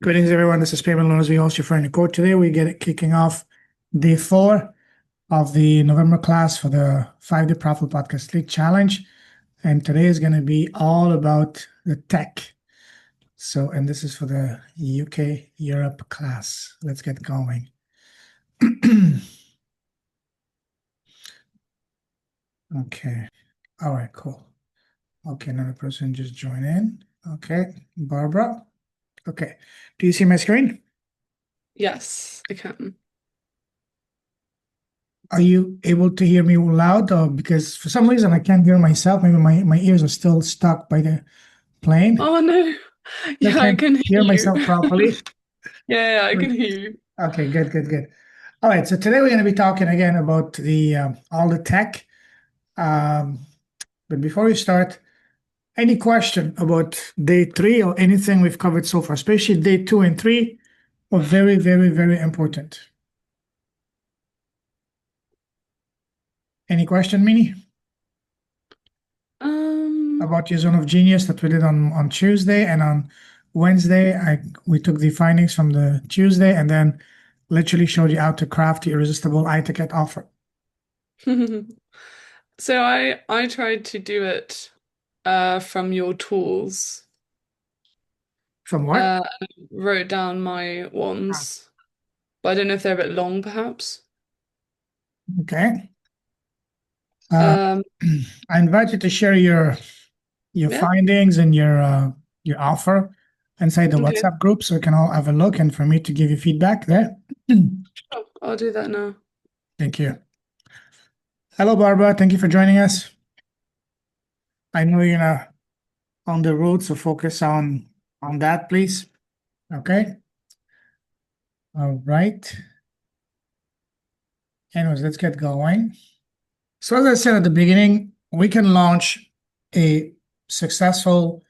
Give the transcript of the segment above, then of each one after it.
Greetings, everyone. This is Payment Loan as we host your friend Nicole. Today, we get it kicking off day 4 of the November class for the 5-day Profitable Podcast Lead Challenge. And today is going to be all about the tech. And this is for the UK Europe class. Let's get going. Okay. All right, cool. Okay, another person just joined in. Okay, Barbara. Okay. Do you see my screen? Yes, I can. Are you able to hear me loud? Or because for some reason I can't hear myself. Maybe my ears are still stuck by the plane. Oh no. I Yeah, I can't can hear hear you. myself properly. Yeah, I Wait. can hear you. Okay, good. All right, so today we're going to be talking again about the all the tech. Um, but before we start, any question about day 3 or anything we've covered so far, especially day 2 and 3, are very important. Any question, Mini? Um, About your zone of genius that we did on Tuesday, and on Wednesday we took the findings from the Tuesday and then literally showed you how to craft the irresistible I-ticket offer. so I tried to do it from your tools. From what? I wrote down my Ah, ones, but I don't know if they're a bit long, perhaps. okay. Uh, Um, I invite you to share your yeah, findings and your offer inside the okay. WhatsApp group so we can all have a look and for me to give you feedback there. Oh, I'll do that now. Thank you. Hello, Barbara. Thank you for joining us. I know you're on the road, so focus on that, please. Okay. All right. Anyways, let's get going. So as I said at the beginning, we can launch a successful,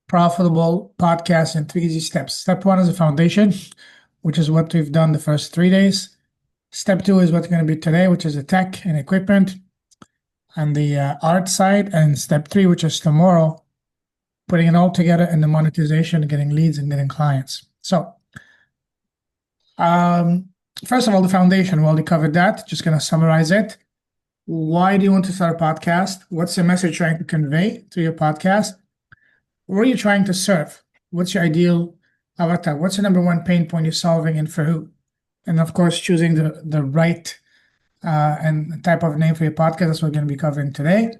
profitable podcast in 3 easy steps. Step 1 is the foundation, which is what we've done the first 3 days. Step 2 is what's going to be today, which is the tech and equipment and the art side. And step 3, which is tomorrow, putting it all together in the monetization, getting leads and getting clients. So um, first of all, the foundation, we already covered that. Just going to summarize it. Why do you want to start a podcast? What's the message you're trying to convey through your podcast? Where are you trying to serve? What's your ideal avatar? What's the number one pain point you're solving and for who? And of course, choosing the right and type of name for your podcast. That's what we're going to be covering today.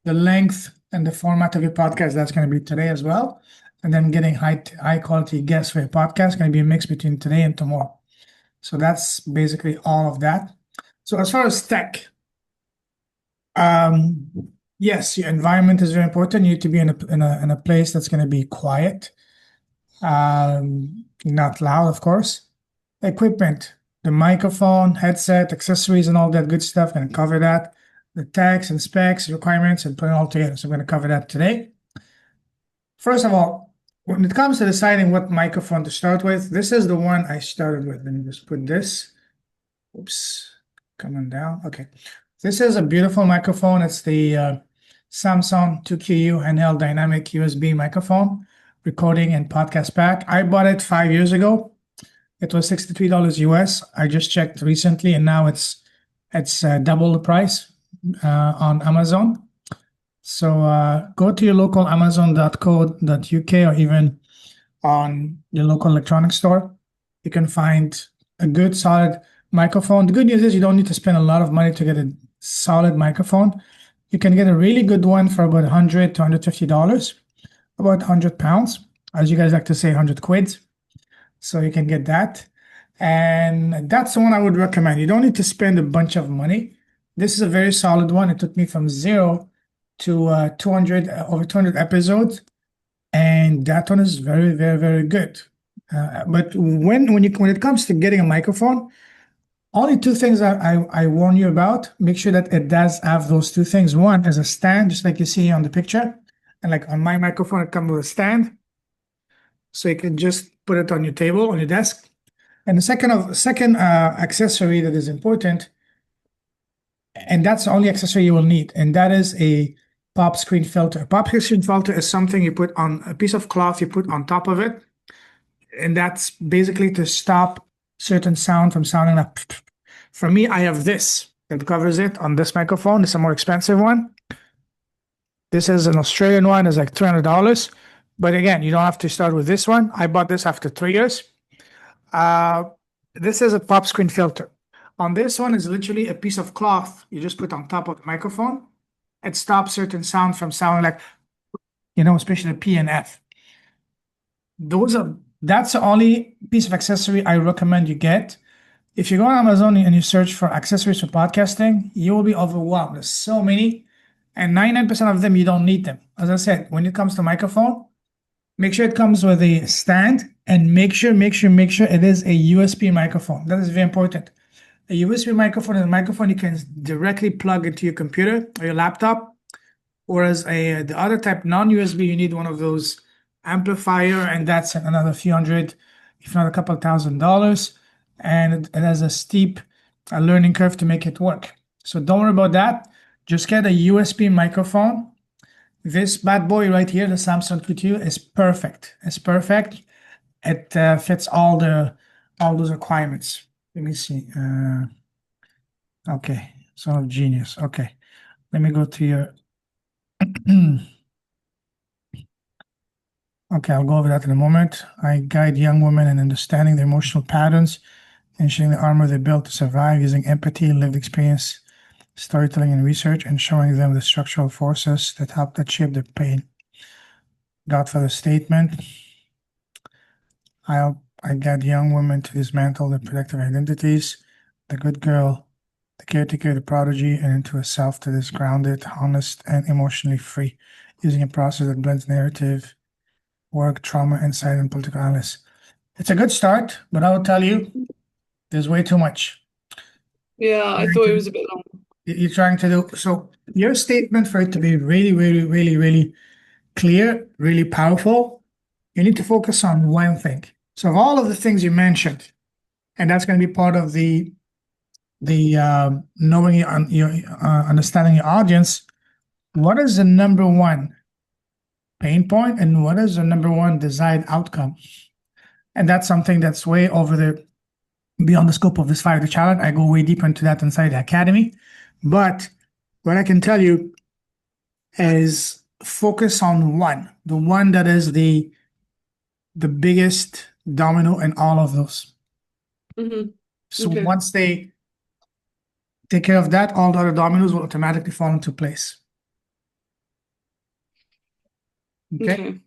The length and the format of your podcast, that's going to be today as well. And then getting high quality guests for your podcast, going to be a mix between today and tomorrow. So that's basically all of that. So as far as tech, um, yes, your environment is very important. You need to be in a place that's going to be quiet, not loud, of course. Equipment, the microphone, headset, accessories, and all that good stuff. Going to cover that. The tags and specs, requirements, and put it all together. So I'm going to cover that today. First of all, when it comes to deciding what microphone to start with, this is the one I started with. Let me just put this. Oops, coming down. Okay. This is a beautiful microphone. It's the Samsung 2QU handheld dynamic USB microphone, recording and podcast pack. I bought it 5 years ago. It was $63 US. I just checked recently, and now it's double the price on Amazon. So go to your local Amazon.co.uk or even on your local electronics store. You can find a good solid microphone. The good news is you don't need to spend a lot of money to get a solid microphone. You can get a really good one for about $100 to $150, about 100 pounds, as you guys like to say, 100 quid. So you can get that. And that's the one I would recommend. You don't need to spend a bunch of money. This is a very solid one. It took me from 0 to 200, over 200 episodes. And that one is very good. But when it comes to getting a microphone, only two things I warn you about. Make sure that it does have those two things. One is a stand, just like you see on the picture, and like on my microphone, it comes with a stand, so you can just put it on your table on your desk. And the second accessory that is important, and that's the only accessory you will need, and that is a pop screen filter. Pop screen filter is something you put on a piece of cloth, you put on top of it. and that's basically to stop certain sound from sounding like. For me, I have this that covers it on this microphone. It's a more expensive one. This is an Australian one. It's like $300. But again, you don't have to start with this one. I bought this after 3 years. Uh, this is a pop screen filter. On this one is literally a piece of cloth you just put on top of the microphone. It stops certain sound from sounding like, especially the P and F. That's the only piece of accessory I recommend you get. If you go on Amazon and you search for accessories for podcasting, you will be overwhelmed. There's so many, and 99% of them you don't need them. As I said, when it comes to microphone, make sure it comes with a stand, and make sure it is a USB microphone. That is very important. A USB microphone is a microphone you can directly plug into your computer or your laptop. Whereas the other type, non-USB, you need one of those amplifier, and that's another few hundred, if not a couple $1,000, and it has a steep learning curve to make it work. So don't worry about that. Just get a USB microphone. This bad boy right here, the Samsung Q2, is perfect. It's perfect. It fits all those requirements. Let me see. Okay, son of genius. Okay, let me go to your. Okay, I'll go over that in a moment. I guide young women in understanding their emotional patterns and showing the armor they built to survive using empathy, lived experience, storytelling, and research, and showing them the structural forces that shape their pain. Godfather statement. I guide young women to dismantle their protective identities, the good girl, the caretaker, the prodigy, and into a self that is grounded, honest, and emotionally free, using a process that blends narrative, work, trauma, insight, and political analysis. It's a good start, but I will tell you, there's way too much. Yeah, I thought it was a bit long. You're trying to do so. Your statement, for it to be really, really, really, really clear, really powerful, you need to focus on one thing. So, of all of the things you mentioned, and that's going to be part of the knowing your understanding your audience. What is the number one pain point, and what is the number one desired outcome? And that's something that's way over the beyond the scope of this 5-day challenge. I go way deeper into that inside the academy. But what I can tell you is focus on one, the one that is the biggest domino in all of those. Hmm. So Okay. once they take care of that, all the other dominoes will automatically fall into place. Okay. Okay.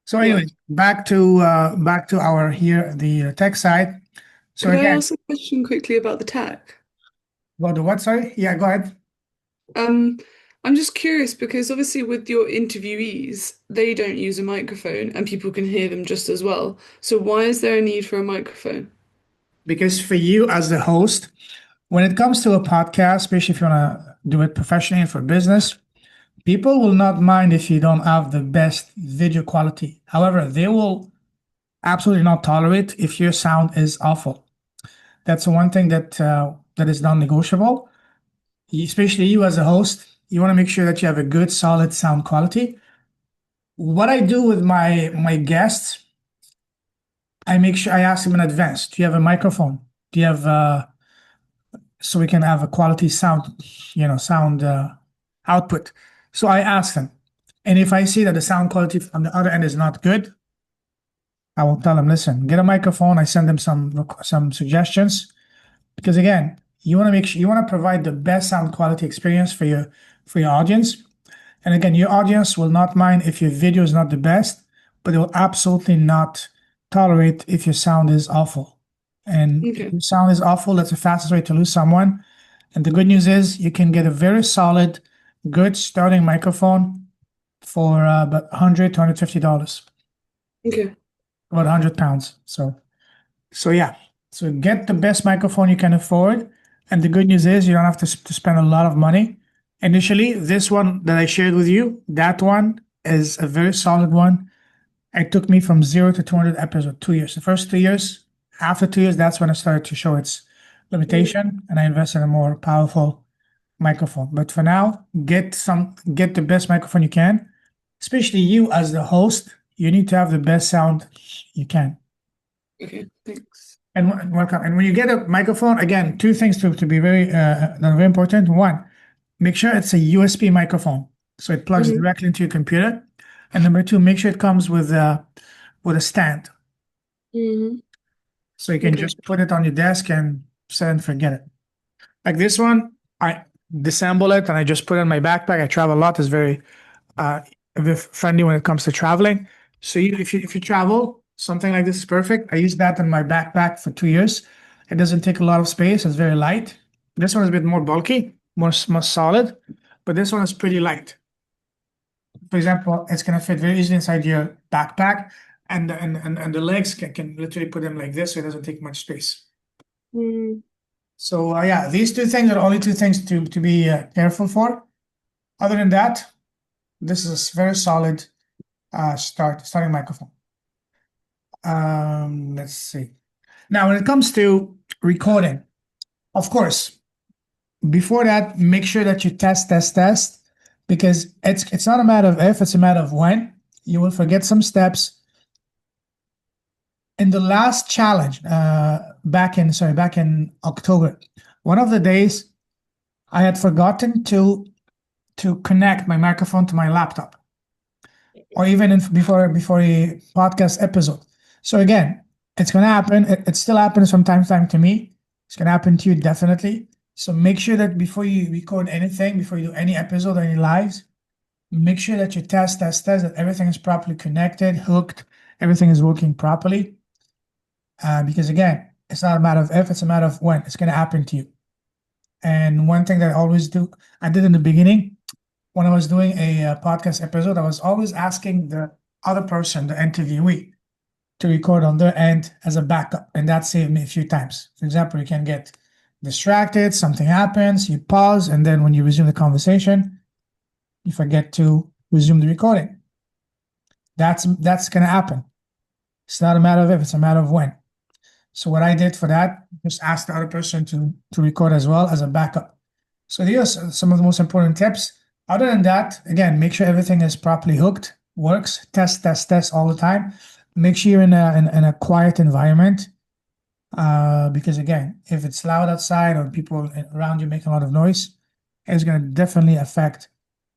So Yeah. anyway, back to our here the tech side. So Could I again, ask a question quickly about the tech? about the what? Sorry. Yeah, go ahead. Um, I'm just curious because obviously with your interviewees, they don't use a microphone and people can hear them just as well. So why is there a need for a microphone? Because for you as the host, when it comes to a podcast, especially if you want to do it professionally and for business, people will not mind if you don't have the best video quality. However, they will absolutely not tolerate if your sound is awful. That's the one thing that is non-negotiable. Especially you as a host, you want to make sure that you have a good, solid sound quality. What I do with my guests, I make sure I ask them in advance. Do you have a microphone? Do you have so we can have a quality sound, sound output? So I ask them, and if I see that the sound quality on the other end is not good, I will tell them, listen, get a microphone. I send them some suggestions because again, you want to make sure you want to provide the best sound quality experience for your audience. And again, your audience will not mind if your video is not the best, but they will absolutely not tolerate if your sound is awful. And if Okay. your sound is awful, that's the fastest way to lose someone. And the good news is you can get a very solid, good starting microphone for about $100 to $150, Okay. about £100. So yeah, so get the best microphone you can afford. And the good news is you don't have to spend a lot of money. Initially, this one that I shared with you, that one is a very solid one. It took me from 0 to 200 episodes, 2 years. The first 2 years, after 2 years, that's when I started to show its Mm. limitation, and I invested in a more powerful microphone. But for now, get the best microphone you can. Especially you as the host, you need to have the best sound you can. Okay, thanks. And welcome. And when you get a microphone, again, two things to be very that are very important. One, make sure it's a USB microphone, so it plugs Hmm. directly into your computer. And number two, make sure it comes with a stand, Hmm. so you can Okay. just put it on your desk and set and forget it. Like this one, I disassemble it and I just put it in my backpack. I travel a lot. It's uh, very friendly when it comes to traveling. So if you travel, something like this is perfect. I use that in my backpack for 2 years. It doesn't take a lot of space. It's very light. This one is a bit more bulky, more solid, but this one is pretty light. For example, it's gonna fit very easily inside your backpack, and the legs can literally put them like this, so it doesn't take much space. Mm. So yeah, these two things are only two things to be careful for. Other than that, this is a very solid starting microphone. Let's see. Now, when it comes to recording, of course, before that, make sure that you test, because it's not a matter of if, it's a matter of when. You will forget some steps. In the last challenge, back in October, one of the days I had forgotten to connect my microphone to my laptop, or even before a podcast episode. So again, it's gonna happen. It still happens from time to time to me. It's gonna happen to you definitely. So make sure that before you record anything, before you do any episode or any lives, make sure that you test that everything is properly connected, hooked, everything is working properly. Because again, it's not a matter of if, it's a matter of when. It's gonna happen to you. And one thing that I always do, I did in the beginning when I was doing a podcast episode, I was always asking the other person, the interviewee, to record on their end as a backup. And that saved me a few times. For example, you can get distracted, something happens, you pause, and then when you resume the conversation, you forget to resume the recording. That's gonna happen. It's not a matter of if, it's a matter of when. So what I did for that, just ask the other person to record as well as a backup. So these are some of the most important tips. Other than that, again, make sure everything is properly hooked, works, test all the time. Make sure you're in a quiet environment. Because again, if it's loud outside or people around you making a lot of noise, it's going to definitely affect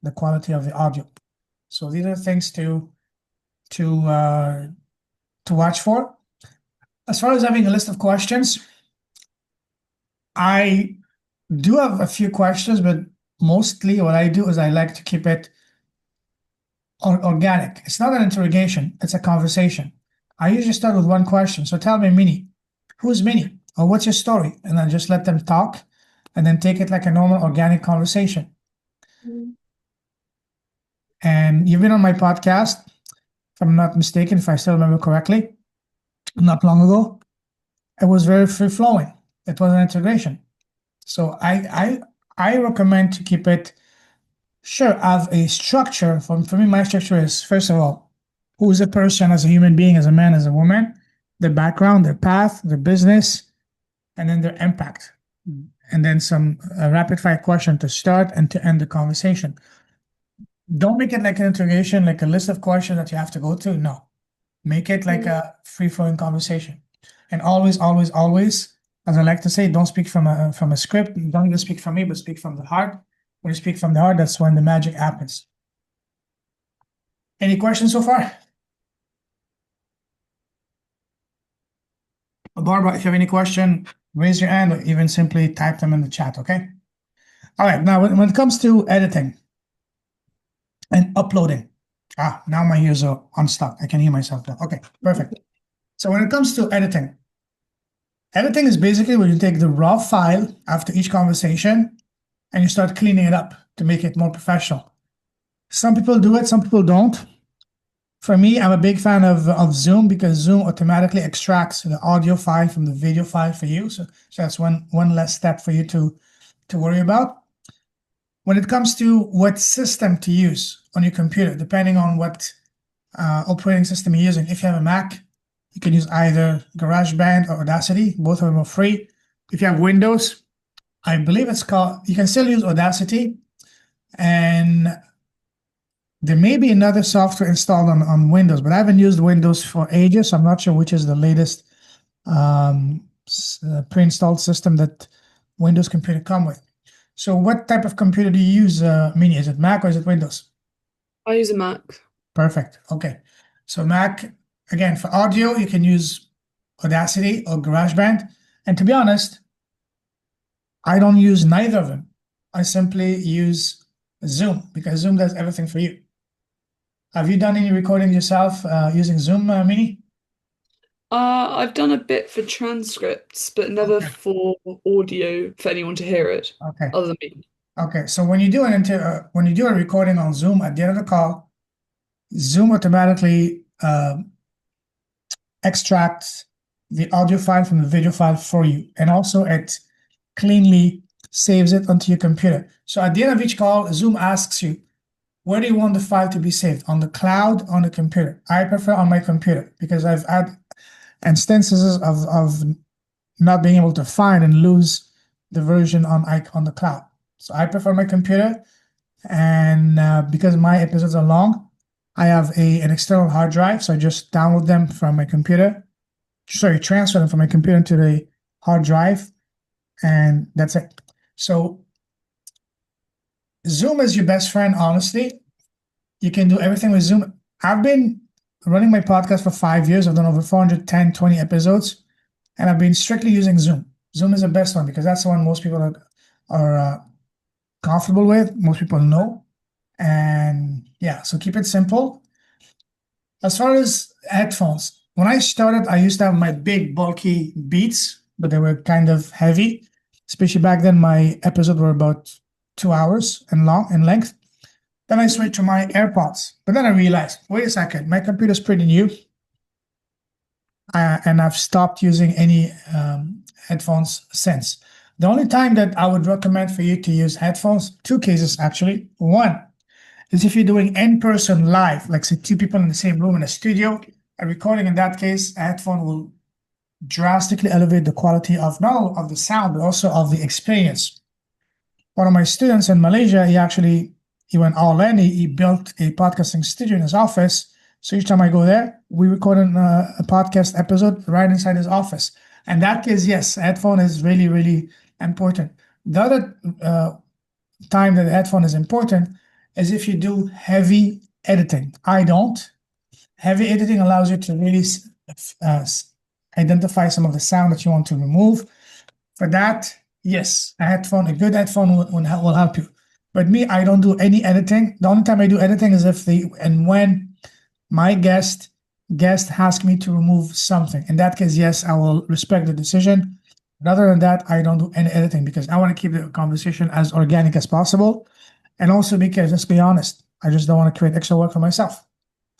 the quality of the audio. So these are things to uh, to watch for. As far as having a list of questions, I do have a few questions, but mostly what I do is I like to keep it organic. It's not an interrogation, it's a conversation. I usually start with one question. So tell me, Minnie, who's Minnie? Or what's your story? And then just let them talk and then take it like a normal organic conversation. Mm. And you've been on my podcast, if I'm not mistaken, if I still remember correctly, not long ago. It was very free flowing. It was an integration. So I recommend to keep it. Sure, have a structure. For me, my structure is first of all, who is a person as a human being, as a man, as a woman, their background, their path, their business, and then their impact. And then some rapid fire question to start and to end the conversation. Don't make it like an interrogation, like a list of questions that you have to go through. No, make it like Mm. a free flowing conversation. And always, as I like to say, don't speak from a script. Don't even speak from me, but speak from the heart. When you speak from the heart, that's when the magic happens. Any questions so far? Barbara, if you have any question, raise your hand or even simply type them in the chat, okay? All right, now when it comes to editing and uploading, now my ears are unstuck. I can hear myself now. Okay, perfect. So when it comes to editing is basically when you take the raw file after each conversation and you start cleaning it up to make it more professional. Some people do it, some people don't. For me, I'm a big fan of Zoom because Zoom automatically extracts the audio file from the video file for you. So that's one less step for you to worry about. When it comes to what system to use on your computer, depending on what operating system you're using, if you have a Mac, you can use either GarageBand or Audacity. Both of them are free. If you have Windows, I believe it's called, you can still use Audacity. And there may be another software installed on Windows, but I haven't used Windows for ages, so I'm not sure which is the latest pre-installed system that Windows computer come with. So what type of computer do you use, Mini? Is it Mac or is it Windows? I use a Mac. Perfect. Okay. So Mac, again, for audio, you can use Audacity or GarageBand. And to be honest, I don't use neither of them. I simply use Zoom because Zoom does everything for you. Have you done any recording yourself using Zoom, Mini? I've done a bit for transcripts, but never Okay. for audio for anyone to hear it, Okay. other than me. Okay. So when you do a recording on Zoom at the end of the call, Zoom automatically extracts the audio file from the video file for you, and also it cleanly saves it onto your computer. So at the end of each call, Zoom asks you, where do you want the file to be saved? On the cloud, on the computer? I prefer on my computer because I've had instances of not being able to find and lose the version on the cloud. So I prefer my computer, and because my episodes are long, I have an external hard drive, so I just download them from my computer. Sorry, transfer them from my computer to the hard drive, and that's it. So Zoom is your best friend, honestly. You can do everything with Zoom. I've been running my podcast for 5 years. I've done over 410, 20 episodes, and I've been strictly using Zoom. Zoom is the best one because that's the one most people are comfortable with. Most people know. And yeah, so keep it simple. As far as headphones, when I started, I used to have my big, bulky Beats, but they were kind of heavy. Especially back then, my episodes were about 2 hours in length. Then I switched to my AirPods. But then I realized, wait a second, my computer's pretty new, and I've stopped using any headphones since. The only time that I would recommend for you to use headphones, two cases actually. One is if you're doing in-person live, like say two people in the same room in a studio, a recording. In that case, a headphone will drastically elevate the quality of not only of the sound, but also of the experience. One of my students in Malaysia, he went all in. He built a podcasting studio in his office. So each time I go there, we record a podcast episode right inside his office. And that case, yes, a headphone is really, really important. The other time that the headphone is important is if you do heavy editing. I don't. Heavy editing allows you to really uh, identify some of the sound that you want to remove. For that, yes, a good headphone will help you. But me, I don't do any editing. The only time I do editing is when my guest asks me to remove something. In that case, yes, I will respect the decision. But other than that, I don't do any editing because I want to keep the conversation as organic as possible. And also because, let's be honest, I just don't want to create extra work for myself.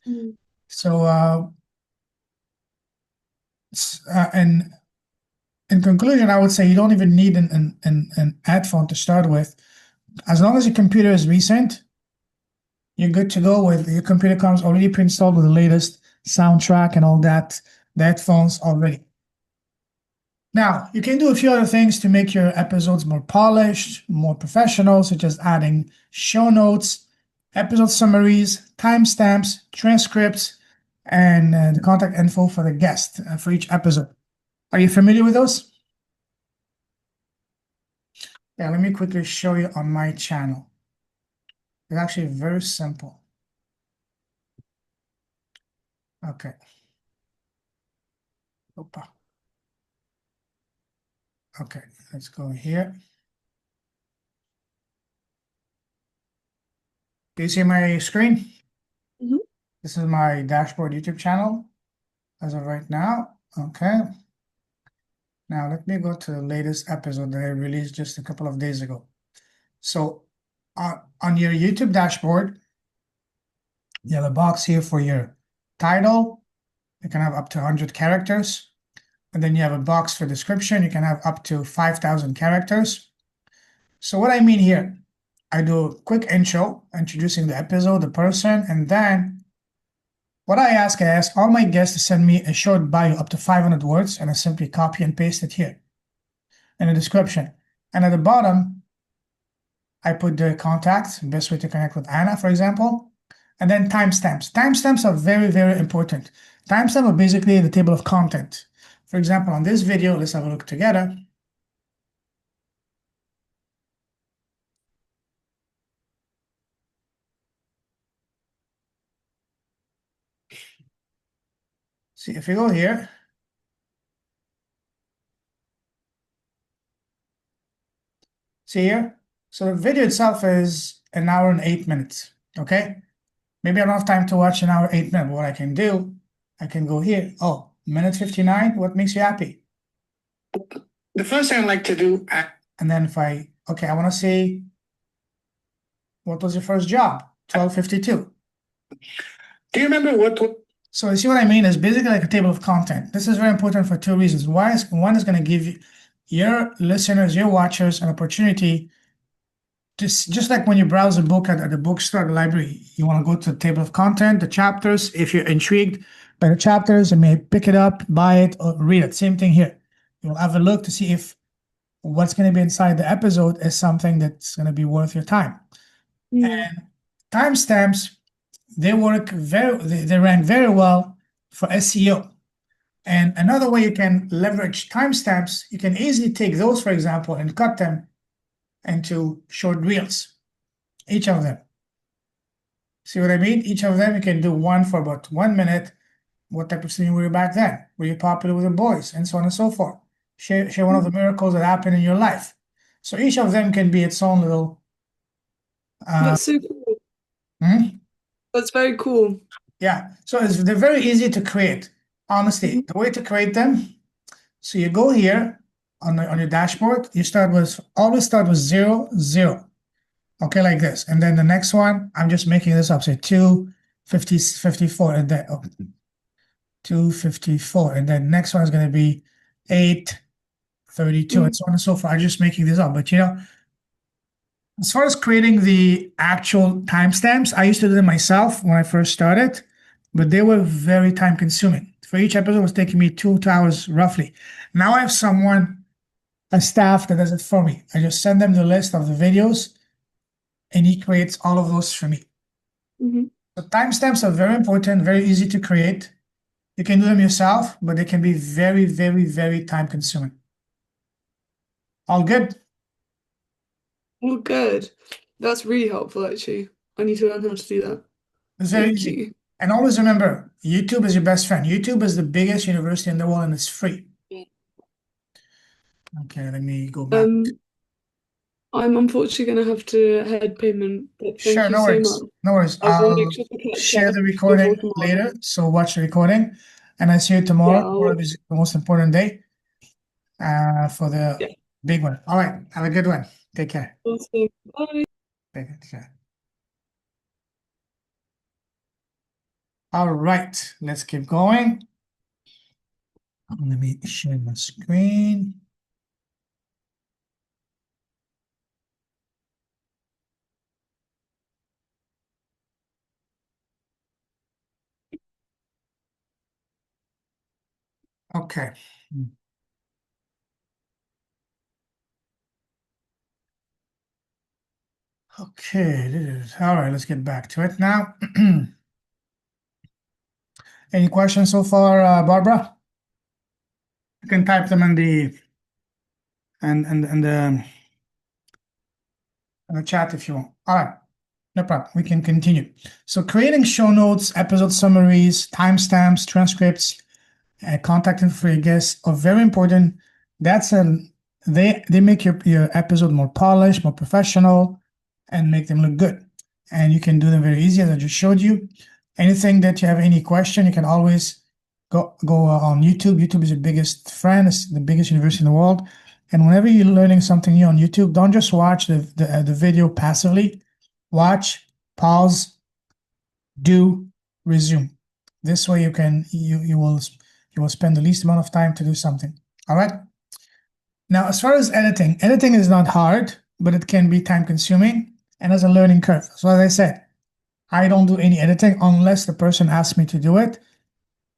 Mm. So, and in conclusion, I would say you don't even need an headphone to start with. As long as your computer is recent, you're good to go with your computer comes already pre-installed with the latest soundtrack and all that, the headphones already. Now, you can do a few other things to make your episodes more polished, more professional, such as adding show notes, episode summaries, timestamps, transcripts, and the contact info for the guest for each episode. Are you familiar with those? Yeah, let me quickly show you on my channel. It's actually very simple. Okay. Opa. Okay, let's go here. Do you see my screen? Mhm. This is my dashboard YouTube channel as of right now. Okay. Now let me go to the latest episode that I released just a couple of days ago. So on your YouTube dashboard, you have a box here for your title. You can have up to 100 characters. And then you have a box for description. You can have up to 5,000 characters. So what I mean here, I do a quick intro, introducing the episode, the person, and then what I ask all my guests to send me a short bio up to 500 words, and I simply copy and paste it here in the description. And at the bottom, I put the contact, best way to connect with Anna, for example, and then timestamps. Timestamps are very, very important. Timestamps are basically the table of content. For example, on this video, let's have a look together. See, if you go here, see here? So the video itself is an hour and 8 minutes, okay? Maybe I don't have time to watch an hour, 8 minutes. What I can do, I can go here. Oh, minute 59, what makes you happy? The first thing I like to do, and then if okay, I want to see what was your first job? 1252. Do you remember So you see what I mean? It's basically like a table of content. This is very important for two reasons. One is going to give your listeners, your watchers, an opportunity just like when you browse a book at the bookstore, the library, you want to go to the table of content, the chapters. If you're intrigued by the chapters, you may pick it up, buy it, or read it. Same thing here. You'll have a look to see if what's going to be inside the episode is something that's going to be worth your time. Mm. And timestamps, they rank very well for SEO. And another way you can leverage timestamps, you can easily take those, for example, and cut them into short reels, each of them. See what I mean? Each of them, you can do one for about 1 minute. What type of student were you back then? Were you popular with the boys? And so on and so forth. Share one of the miracles that happened in your life. So each of them can be its own little. That's so cool. Hmm? That's very cool. Yeah. So they're very easy to create. Honestly, the way to create them. So you go here on your dashboard. You always start with 0, 0. Okay, like this. And then the next one, I'm just making this up. Say 250, 54, and then 254. And then next one is going to be 832, and so on and so forth. I'm just making this up. But as far as creating the actual timestamps, I used to do them myself when I first started, but they were very time consuming. For each episode, it was taking me 2 hours roughly. Now I have a staff that does it for me. I just send them the list of the videos, and he creates all of those for me. Mhm. So timestamps are very important, very easy to create. You can do them yourself, but they can be very, very, very time consuming. All good? Well, good. That's really helpful, actually. I need to learn how to do that. It's very Thank easy. you. And always remember, YouTube is your best friend. YouTube is the biggest university in the world and it's free. Okay, let me go back. I'm unfortunately going to have to head payment, but thank Sure, you no so worries. much. No worries. I will I'll make sure to catch share up the before recording tomorrow. later. So watch the recording. And I see you tomorrow. Yeah, Tomorrow is the most important day for the yeah. big one. All right. Have a good one. Take care. Awesome. Bye. Take care. All right. Let's keep going. Let me share my screen. Okay. Okay. All right. Let's get back to it now. Any questions so far, Barbara? You can type them in the in the chat if you want. All right. No problem. We can continue. So creating show notes, episode summaries, timestamps, transcripts, contact info for your guests are very important. That's they make your episode more polished, more professional, and make them look good. And you can do them very easy, as I just showed you. Anything that you have any question, you can always go on YouTube. YouTube is your biggest friend. It's the biggest university in the world. And whenever you're learning something new on YouTube, don't just watch the video passively. Watch, pause, do, resume. This way you will spend the least amount of time to do something. All right. Now, as far as editing is not hard, but it can be time consuming and has a learning curve. So as I said, I don't do any editing unless the person asks me to do it.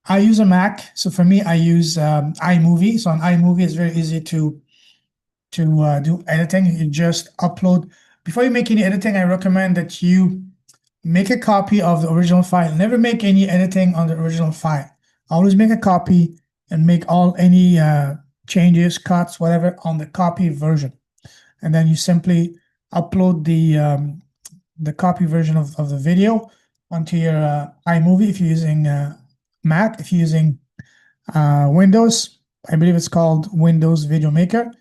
I use a Mac, so for me, I use iMovie. So on iMovie, it's very easy to do editing. You just upload. Before you make any editing, I recommend that you make a copy of the original file. Never make any editing on the original file. Always make a copy, and make all any changes, cuts, whatever on the copy version. And then you simply upload the copy version of the video onto your iMovie if you're using Mac. If you're using Windows, I believe it's called Windows Video Maker,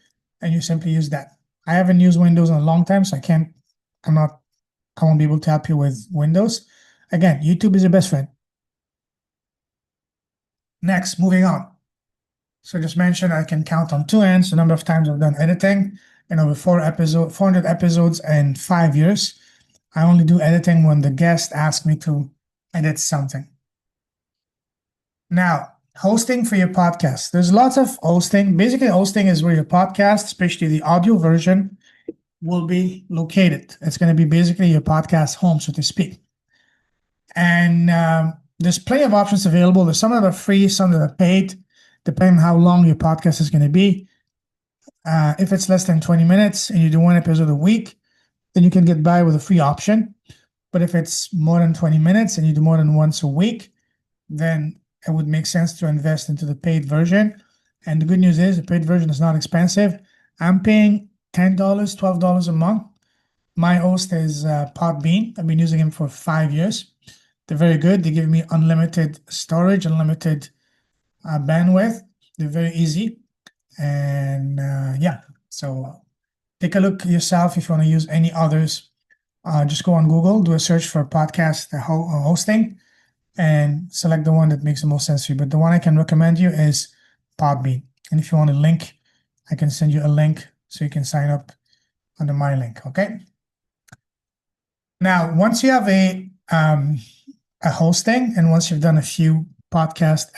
and you simply use that. I haven't used Windows in a long time, so I'm not, I won't be able to help you with Windows. Again, YouTube is your best friend. Next, moving on. So just mentioned I can count on two hands the number of times I've done editing in over 400 episodes and 5 years. I only do editing when the guest asks me to edit something. Now, hosting for your podcast. There's lots of hosting. Basically, hosting is where your podcast, especially the audio version, will be located. It's going to be basically your podcast home, so to speak. And there's plenty of options available. There's some that are free, some that are paid, depending on how long your podcast is going to be. If it's less than 20 minutes and you do one episode a week, then you can get by with a free option. But if it's more than 20 minutes and you do more than once a week, then it would make sense to invest into the paid version. And the good news is the paid version is not expensive. I'm paying $10, $12 a month. My host is Podbean. I've been using him for 5 years. They're very good. They give me unlimited storage, unlimited bandwidth. They're very easy. And yeah, so take a look yourself if you want to use any others. Just go on Google, do a search for podcast hosting, and select the one that makes the most sense for you. But the one I can recommend you is Podbean. And if you want a link, I can send you a link so you can sign up under my link. Okay. Now, once you have a hosting, and once you've done a few podcast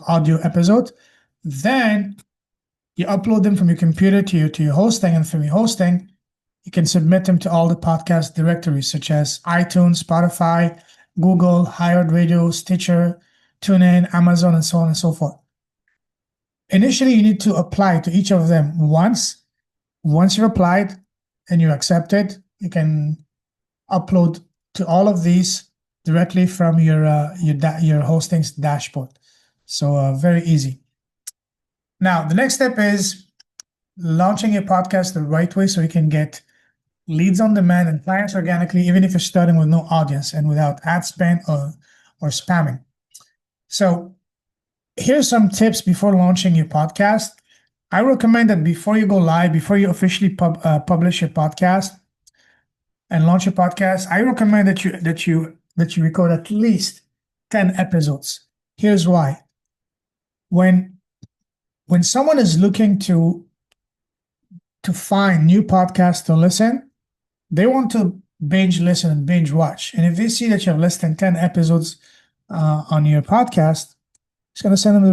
audio episode, then you upload them from your computer to your hosting, and from your hosting, you can submit them to all the podcast directories such as iTunes, Spotify, Google, iHeartRadio, Stitcher, TuneIn, Amazon, and so on and so forth. Initially, you need to apply to each of them once. Once you've applied and you're accepted, you can upload to all of these directly from your hosting's dashboard. So very easy. Now, the next step is launching your podcast the right way so you can get leads on demand and clients organically, even if you're starting with no audience and without ad spend or spamming. So here's some tips before launching your podcast. I recommend that before you go live, before you officially publish your podcast and launch your podcast, I recommend that you record at least 10 episodes. Here's why. When someone is looking to find new podcasts to listen, they want to binge listen and binge watch. And if they see that you have less than 10 episodes on your podcast, it's going to send them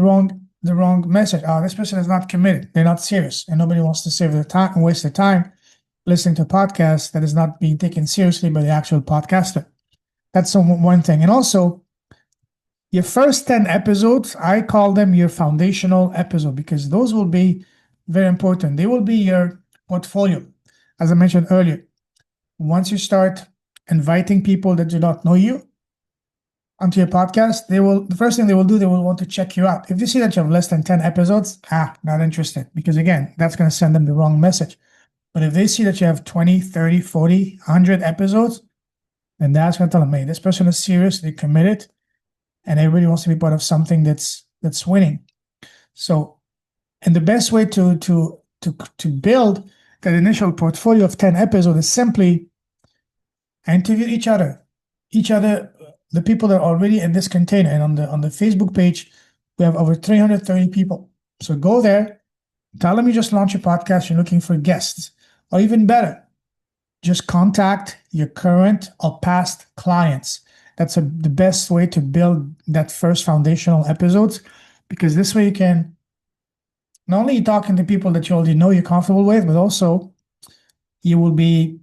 the wrong message. Oh, this person is not committed. They're not serious. And nobody wants to save their time and waste their time listening to a podcast that is not being taken seriously by the actual podcaster. That's one thing. And also, your first 10 episodes, I call them your foundational episode because those will be very important. They will be your portfolio. As I mentioned earlier, once you start inviting people that do not know you onto your podcast, the first thing they will do, they will want to check you out. If you see that you have less than 10 episodes, not interested, because again, that's going to send them the wrong message. But if they see that you have 20, 30, 40, 100 episodes, then that's going to tell them, hey, this person is serious, they're committed, and everybody wants to be part of something that's winning. So, and the best way to build that initial portfolio of 10 episodes is simply interview each other, the people that are already in this container. And on the Facebook page, we have over 330 people. So go there, tell them you just launched your podcast, you're looking for guests, or even better, just contact your current or past clients. That's the best way to build that first foundational episodes, because this way you can not only talking to people that you already know you're comfortable with, but also you will be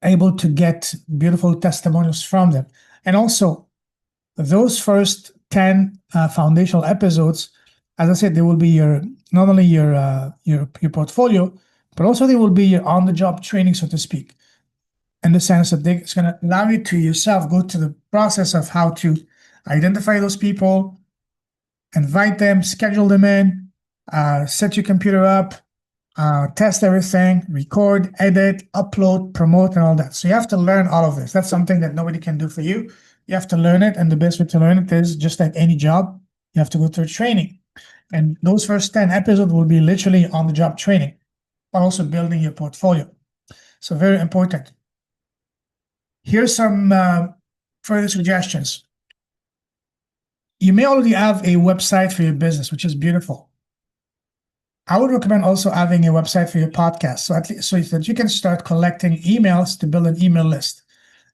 able to get beautiful testimonials from them. And also, those first 10 foundational episodes, as I said, they will be not only your portfolio, but also they will be your on-the-job training, so to speak, in the sense that it's going to allow you to yourself go to the process of how to identify those people invite them, schedule them in, set your computer up, test everything, record, edit, upload, promote, and all that. So you have to learn all of this. That's something that nobody can do for you. You have to learn it, and the best way to learn it is just like any job, you have to go through training. And those first 10 episodes will be literally on the job training, but also building your portfolio. So very important. Here's some further suggestions. You may already have a website for your business, which is beautiful. I would recommend also having a website for your podcast, so at least so that you can start collecting emails to build an email list.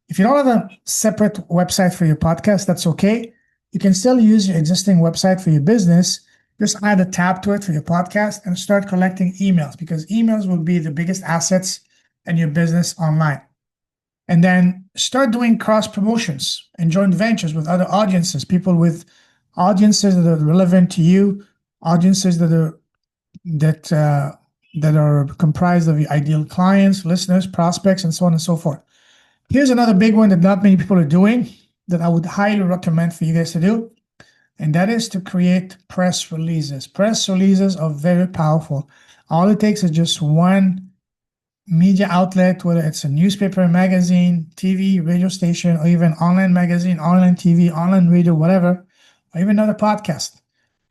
If you don't have a separate website for your podcast, that's okay. You can still use your existing website for your business. Just add a tab to it for your podcast and start collecting emails, because emails will be the biggest assets in your business online. And then start doing cross promotions and joint ventures with other audiences, people with audiences that are relevant to you, audiences that are comprised of your ideal clients, listeners, prospects, and so on and so forth. Here's another big one that not many people are doing that I would highly recommend for you guys to do, and that is to create press releases. Press releases are very powerful. All it takes is just one media outlet, whether it's a newspaper, magazine, TV, radio station, or even online magazine, online TV, online radio, whatever, or even another podcast.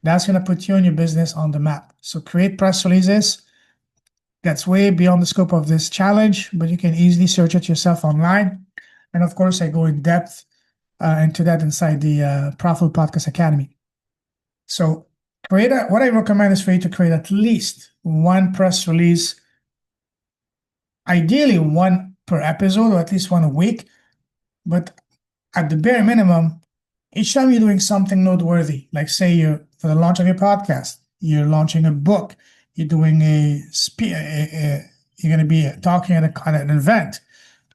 That's going to put you and your business on the map. So create press releases. That's way beyond the scope of this challenge, but you can easily search it yourself online. And of course, I go in depth into that inside the Profitable Podcast Academy. So what I recommend is for you to create at least one press release, ideally one per episode or at least one a week. But at the bare minimum, each time you're doing something noteworthy, like say you're for the launch of your podcast, you're launching a book, you're doing you're going to be talking at an event,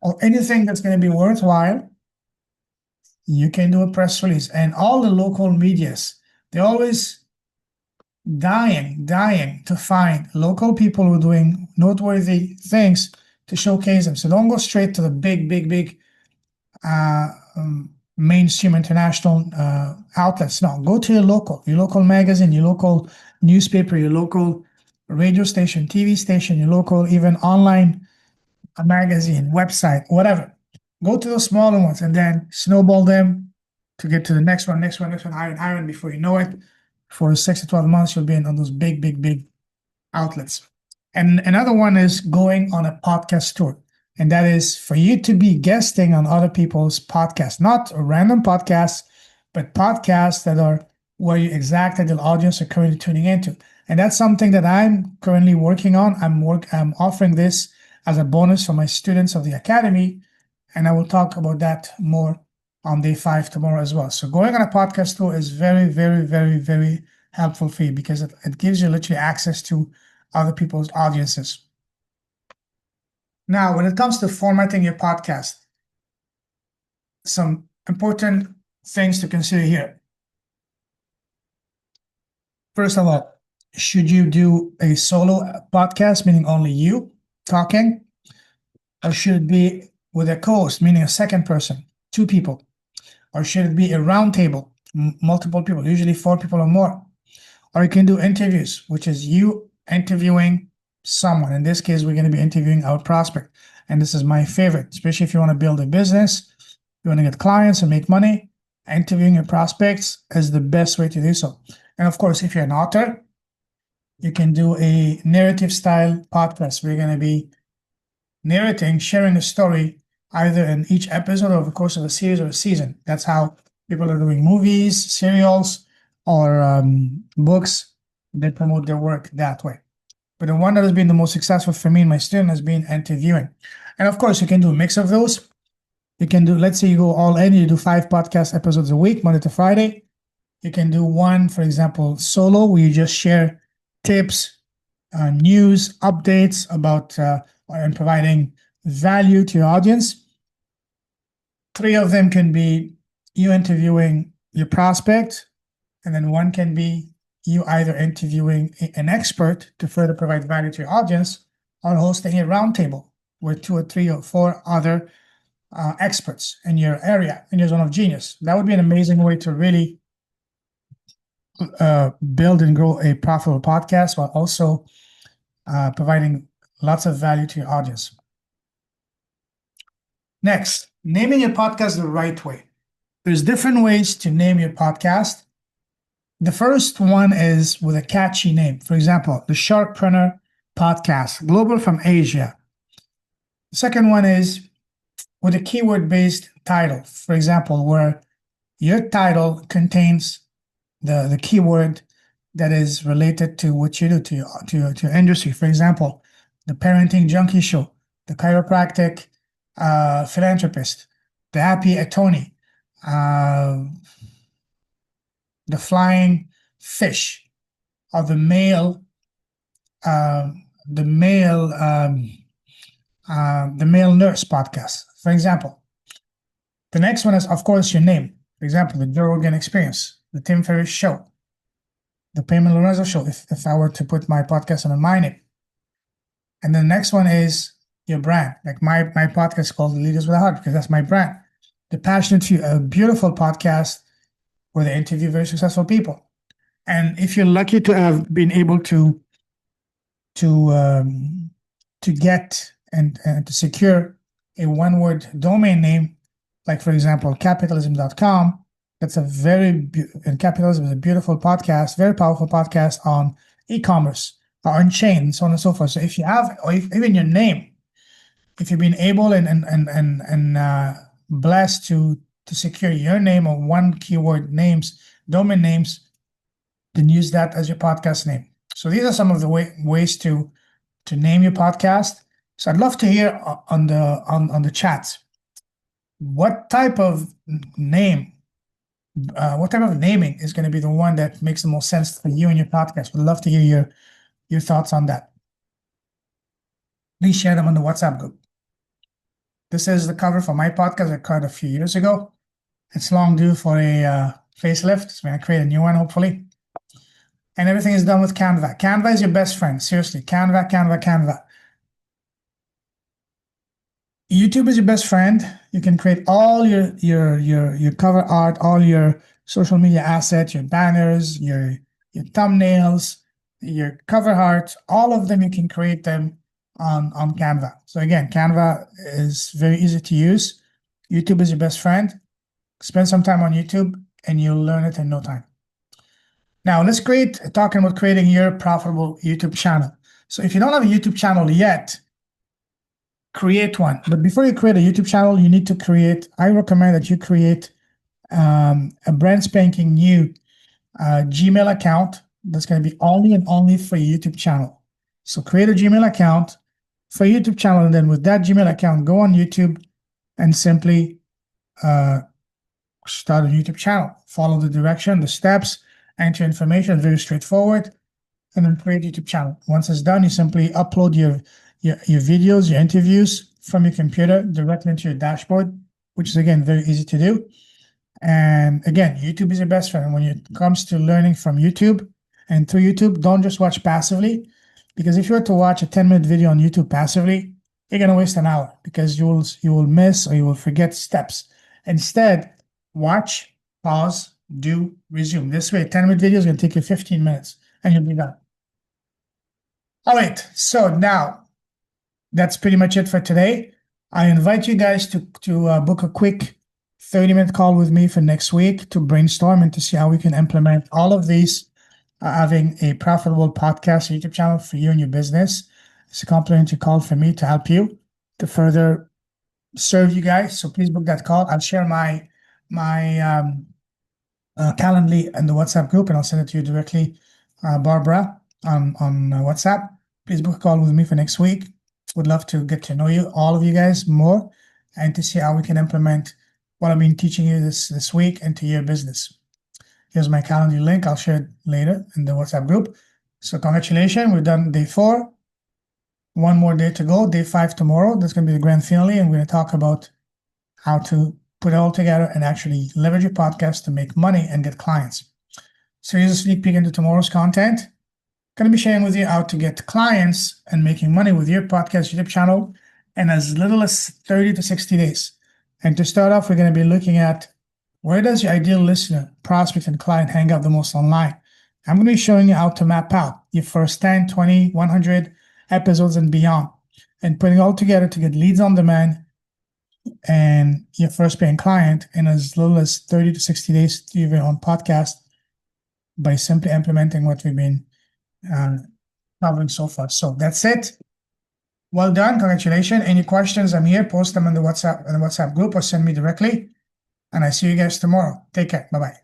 or anything that's going to be worthwhile, you can do a press release. And all the local medias, they're always dying to find local people who are doing noteworthy things to showcase them. So don't go straight to the big mainstream international outlets. No, go to your local magazine, your local newspaper, your local radio station, TV station, your local even online magazine, website, whatever. Go to those smaller ones and then snowball them to get to the next one, iron. Before you know it, for 6 to 12 months, you'll be on those big outlets. And another one is going on a podcast tour. And that is for you to be guesting on other people's podcasts, not random podcasts, but podcasts that are where your exact ideal audience are currently tuning into. And that's something that I'm currently working on. I'm offering this as a bonus for my students of the Academy. And I will talk about that more on day 5 tomorrow as well. So going on a podcast tour is very helpful for you, because it gives you literally access to other people's audiences. Now, when it comes to formatting your podcast, some important things to consider here. First of all, should you do a solo podcast, meaning only you talking, or should it be with a co-host, meaning a second person, 2 people, or should it be a round table, multiple people, usually 4 people or more? Or you can do interviews, which is you interviewing someone. In this case, we're going to be interviewing our prospect. And this is my favorite, especially if you want to build a business, you want to get clients and make money. Interviewing your prospects is the best way to do so. And of course, if you're an author, you can do a narrative style podcast. We're going to be narrating, sharing a story either in each episode or over the course of a series or a season. That's how people are doing movies, serials, or books. They promote their work that way. But the one that has been the most successful for me and my student has been interviewing. And of course, you can do a mix of those. You can do, let's say you go all in, you do 5 podcast episodes a week, Monday to Friday. You can do one, for example, solo, where you just share tips, news, updates about and providing value to your audience. 3 of them can be you interviewing your prospect, and then 1 can be you either interviewing an expert to further provide value to your audience, or hosting a roundtable with 2 or 3 or 4 other experts in your area, in your zone of genius. That would be an amazing way to really build and grow a profitable podcast while also providing lots of value to your audience. Next, naming your podcast the right way. There's different ways to name your podcast. The first one is with a catchy name. For example, the Sharkpreneur Podcast, global from Asia. The second one is with a keyword-based title. For example, where your title contains the keyword that is related to what you do to your industry. For example, the Parenting Junkie Show, the Chiropractic Philanthropist, the Happy Attorney, the Flying Fish, or the the male the male nurse podcast, for example. The next one is, of course, your name. For example, the Joe Rogan Experience, the Tim Ferriss Show, the Payment Lorenzo Show, if I were to put my podcast under my name. And the next one is your brand. Like my podcast is called Leaders with a Heart because that's my brand. The Passionate Few, a beautiful podcast where they interview very successful people. And if you're lucky to have been able to get and to secure a one-word domain name, like for example, capitalism.com, that's a and Capitalism is a beautiful podcast, very powerful podcast on e-commerce, on chain, and so on and so forth. So if you have, or even your name, if you've been able and blessed to secure your name or one keyword names, domain names, then use that as your podcast name. So these are some of the ways to name your podcast. So I'd love to hear on the chats what type of name, what type of naming is going to be the one that makes the most sense for you and your podcast. Would love to hear your thoughts on that. Please share them on the WhatsApp group. This is the cover for my podcast I cut a few years ago. It's long due for a facelift. So I'm going to create a new one, hopefully. And everything is done with Canva. Canva is your best friend. Seriously, Canva, Canva, Canva. YouTube is your best friend. You can create all your cover art, all your social media assets, your banners, your thumbnails, your cover art, all of them, you can create them on Canva. So again, Canva is very easy to use. YouTube is your best friend. Spend some time on YouTube and you'll learn it in no time. Now let's talking about creating your profitable YouTube channel. So if you don't have a YouTube channel yet, create one. But before you create a YouTube channel, you need to I recommend that you create a brand spanking new Gmail account that's going to be only and only for your YouTube channel. So create a Gmail account for your YouTube channel, and then with that Gmail account, go on YouTube and simply start a YouTube channel. Follow the direction, the steps, enter information, very straightforward, and then create a YouTube channel. Once it's done, you simply upload your videos, your interviews from your computer directly into your dashboard, which is again very easy to do. And again, YouTube is your best friend. When it comes to learning from YouTube and through YouTube, don't just watch passively, because if you were to watch a 10-minute video on YouTube passively, you're gonna waste an hour because you will miss or you will forget steps. Instead, watch, pause, do, resume. This way, a 10-minute video is gonna take you 15 minutes and you'll be done. All right, so now that's pretty much it for today. I invite you guys to book a quick 30-minute call with me for next week to brainstorm and to see how we can implement all of these, having a profitable podcast YouTube channel for you and your business. It's a complimentary call for me to help you to further serve you guys. So please book that call. I'll share my Calendly in the WhatsApp group, and I'll send it to you directly, Barbara, on WhatsApp. Please book a call with me for next week. Would love to get to know you, all of you guys, more, and to see how we can implement what I've been teaching you this week into your business. Here's my Calendly link. I'll share it later in the WhatsApp group. So congratulations, we've done day 4. One more day to go, day 5 tomorrow. That's going to be the grand finale, and we're going to talk about how to put it all together and actually leverage your podcast to make money and get clients. So here's a sneak peek into tomorrow's content. Going to be sharing with you how to get clients and making money with your podcast YouTube channel in as little as 30 to 60 days. And to start off, we're going to be looking at where does your ideal listener, prospect, and client hang out the most online? I'm going to be showing you how to map out your first 10, 20, 100 episodes and beyond, and putting it all together to get leads on demand and your first paying client in as little as 30 to 60 days to your own podcast by simply implementing what we've been covering so far. So that's it. Well done. Congratulations. Any questions? I'm here. Post them in the WhatsApp group or send me directly. And I see you guys tomorrow. Take care. Bye-bye.